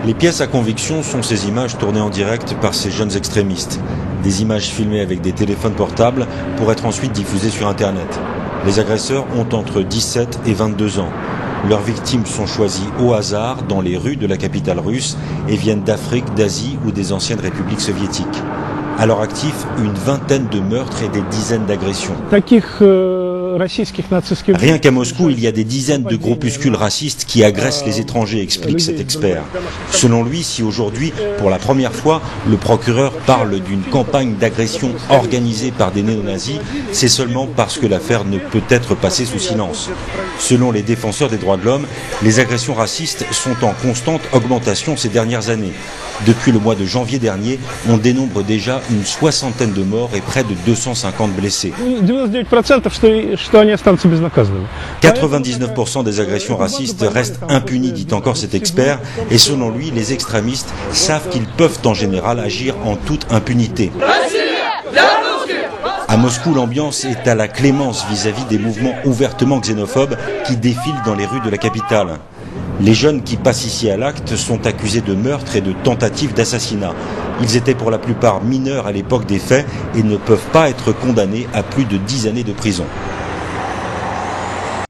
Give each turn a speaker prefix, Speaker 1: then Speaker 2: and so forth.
Speaker 1: Les pièces à conviction sont ces images tournées en direct par ces jeunes extrémistes. Des images filmées avec des téléphones portables pour être ensuite diffusées sur Internet. Les agresseurs ont entre 17 et 22 ans. Leurs victimes sont choisies au hasard dans les rues de la capitale russe et viennent d'Afrique, d'Asie ou des anciennes républiques soviétiques. À leur actif, une vingtaine de meurtres et des dizaines d'agressions. Rien qu'à Moscou, il y a des dizaines de groupuscules racistes qui agressent les étrangers, explique cet expert. Selon lui, si aujourd'hui, pour la première fois, le procureur parle d'une campagne d'agression organisée par des néo-nazis, c'est seulement parce que l'affaire ne peut être passée sous silence. Selon les défenseurs des droits de l'homme, les agressions racistes sont en constante augmentation ces dernières années. Depuis le mois de janvier dernier, on dénombre déjà une soixantaine de morts et près de 250 blessés. 99% des agressions racistes restent impunies, dit encore cet expert, et selon lui, les extrémistes savent qu'ils peuvent en général agir en toute impunité. À Moscou, l'ambiance est à la clémence vis-à-vis des mouvements ouvertement xénophobes qui défilent dans les rues de la capitale. Les jeunes qui passent ici à l'acte sont accusés de meurtre et de tentative d'assassinat. Ils étaient pour la plupart mineurs à l'époque des faits et ne peuvent pas être condamnés à plus de 10 années de prison.